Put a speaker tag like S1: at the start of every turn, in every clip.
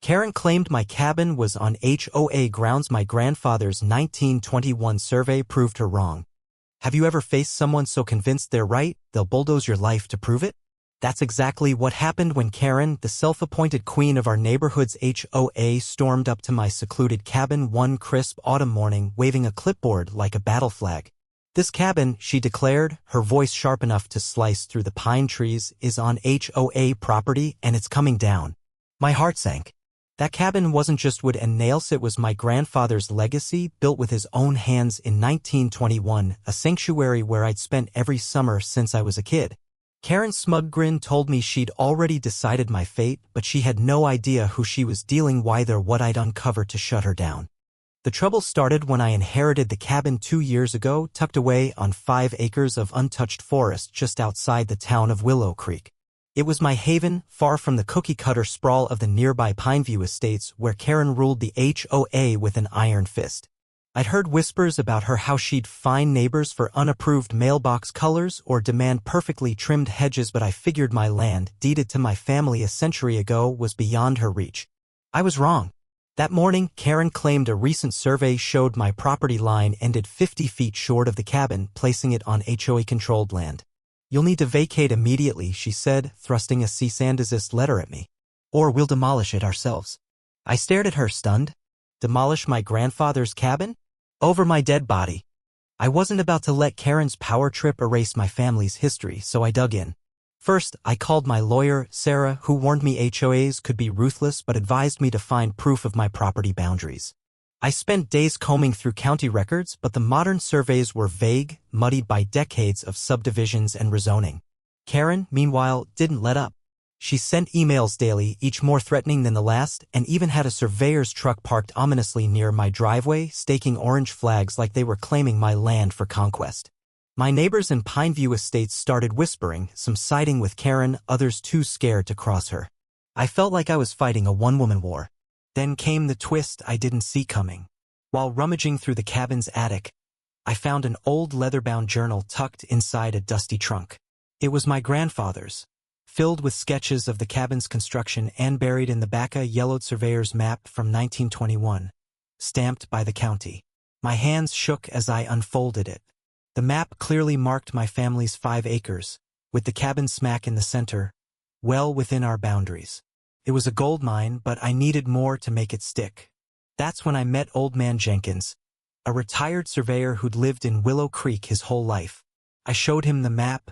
S1: Karen claimed my cabin was on HOA grounds. My grandfather's 1921 survey proved her wrong. Have you ever faced someone so convinced they're right, they'll bulldoze your life to prove it? That's exactly what happened when Karen, the self-appointed queen of our neighborhood's HOA, stormed up to my secluded cabin one crisp autumn morning, waving a clipboard like a battle flag. This cabin, she declared, her voice sharp enough to slice through the pine trees, is on HOA property and it's coming down. My heart sank. That cabin wasn't just wood and nails, it was my grandfather's legacy, built with his own hands in 1921, a sanctuary where I'd spent every summer since I was a kid. Karen's smug grin told me she'd already decided my fate, but she had no idea who she was dealing with or what I'd uncovered to shut her down. The trouble started when I inherited the cabin 2 years ago, tucked away on 5 acres of untouched forest just outside the town of Willow Creek. It was my haven, far from the cookie-cutter sprawl of the nearby Pineview estates where Karen ruled the HOA with an iron fist. I'd heard whispers about her, how she'd fine neighbors for unapproved mailbox colors or demand perfectly trimmed hedges, but I figured my land, deeded to my family a century ago, was beyond her reach. I was wrong. That morning, Karen claimed a recent survey showed my property line ended 50 feet short of the cabin, placing it on HOA-controlled land. "You'll need to vacate immediately," she said, thrusting a cease and desist letter at me. "Or we'll demolish it ourselves." I stared at her, stunned. Demolish my grandfather's cabin? Over my dead body. I wasn't about to let Karen's power trip erase my family's history, so I dug in. First, I called my lawyer, Sarah, who warned me HOAs could be ruthless but advised me to find proof of my property boundaries. I spent days combing through county records, but the modern surveys were vague, muddied by decades of subdivisions and rezoning. Karen, meanwhile, didn't let up. She sent emails daily, each more threatening than the last, and even had a surveyor's truck parked ominously near my driveway, staking orange flags like they were claiming my land for conquest. My neighbors in Pineview estates started whispering, some siding with Karen, others too scared to cross her. I felt like I was fighting a one-woman war. Then came the twist I didn't see coming. While rummaging through the cabin's attic, I found an old leather-bound journal tucked inside a dusty trunk. It was my grandfather's, filled with sketches of the cabin's construction and buried in the back a yellowed surveyor's map from 1921, stamped by the county. My hands shook as I unfolded it. The map clearly marked my family's 5 acres, with the cabin smack in the center, well within our boundaries. It was a gold mine, but I needed more to make it stick. That's when I met Old Man Jenkins, a retired surveyor who'd lived in Willow Creek his whole life. I showed him the map,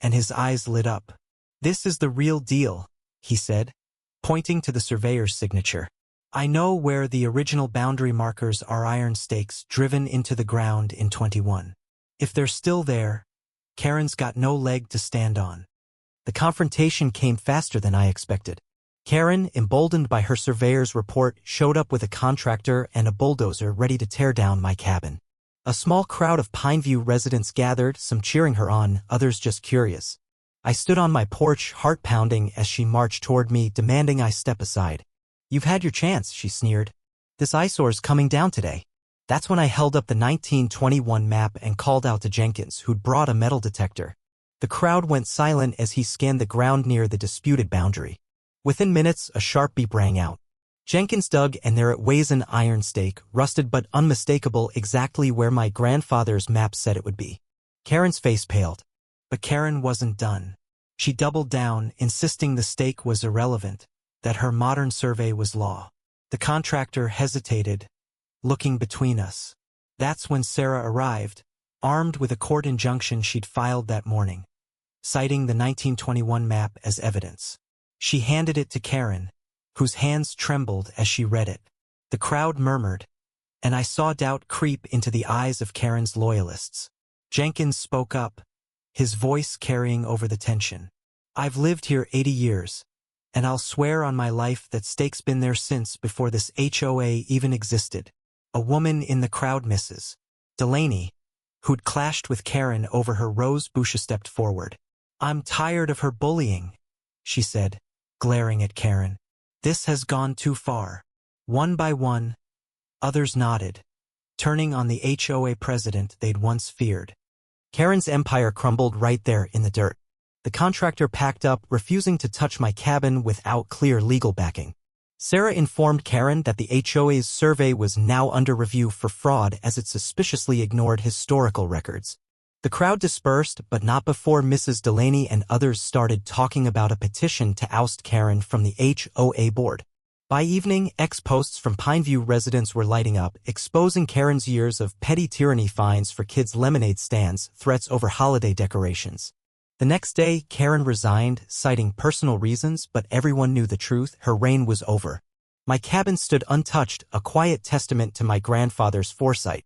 S1: and his eyes lit up. "This is the real deal," he said, pointing to the surveyor's signature. "I know where the original boundary markers are, iron stakes driven into the ground in 21. If they're still there, Karen's got no leg to stand on." The confrontation came faster than I expected. Karen, emboldened by her surveyor's report, showed up with a contractor and a bulldozer ready to tear down my cabin. A small crowd of Pineview residents gathered, some cheering her on, others just curious. I stood on my porch, heart pounding, as she marched toward me, demanding I step aside. "You've had your chance," she sneered. "This eyesore's coming down today." That's when I held up the 1921 map and called out to Jenkins, who'd brought a metal detector. The crowd went silent as he scanned the ground near the disputed boundary. Within minutes, a sharp beep rang out. Jenkins dug, and there it was, an iron stake, rusted but unmistakable, exactly where my grandfather's map said it would be. Karen's face paled. But Karen wasn't done. She doubled down, insisting the stake was irrelevant, that her modern survey was law. The contractor hesitated, looking between us. That's when Sarah arrived, armed with a court injunction she'd filed that morning, citing the 1921 map as evidence. She handed it to Karen, whose hands trembled as she read it. The crowd murmured, and I saw doubt creep into the eyes of Karen's loyalists. Jenkins spoke up, his voice carrying over the tension. "I've lived here 80 years, and I'll swear on my life that stake's been there since before this HOA even existed." A woman in the crowd, Mrs. Delaney, who'd clashed with Karen over her rose bush, stepped forward. "I'm tired of her bullying," she said, glaring at Karen. "This has gone too far." One by one, others nodded, turning on the HOA president they'd once feared. Karen's empire crumbled right there in the dirt. The contractor packed up, refusing to touch my cabin without clear legal backing. Sarah informed Karen that the HOA's survey was now under review for fraud as it suspiciously ignored historical records. The crowd dispersed, but not before Mrs. Delaney and others started talking about a petition to oust Karen from the HOA board. By evening, ex-posts from Pineview residents were lighting up, exposing Karen's years of petty tyranny, fines for kids' lemonade stands, threats over holiday decorations. The next day, Karen resigned, citing personal reasons, but everyone knew the truth: her reign was over. My cabin stood untouched, a quiet testament to my grandfather's foresight.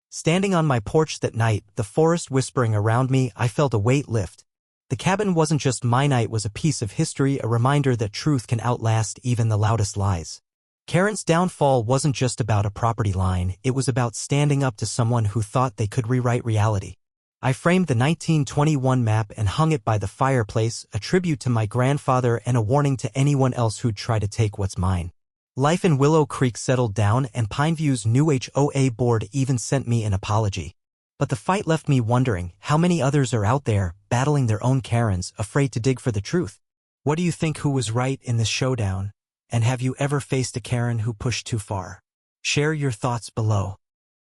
S1: Standing on my porch that night, the forest whispering around me, I felt a weight lift. The cabin wasn't just mine, it was a piece of history, a reminder that truth can outlast even the loudest lies. Karen's downfall wasn't just about a property line, it was about standing up to someone who thought they could rewrite reality. I framed the 1921 map and hung it by the fireplace, a tribute to my grandfather and a warning to anyone else who'd try to take what's mine. Life in Willow Creek settled down, and Pineview's new HOA board even sent me an apology. But the fight left me wondering, how many others are out there, battling their own Karens, afraid to dig for the truth? What do you think, who was right in this showdown? And have you ever faced a Karen who pushed too far? Share your thoughts below.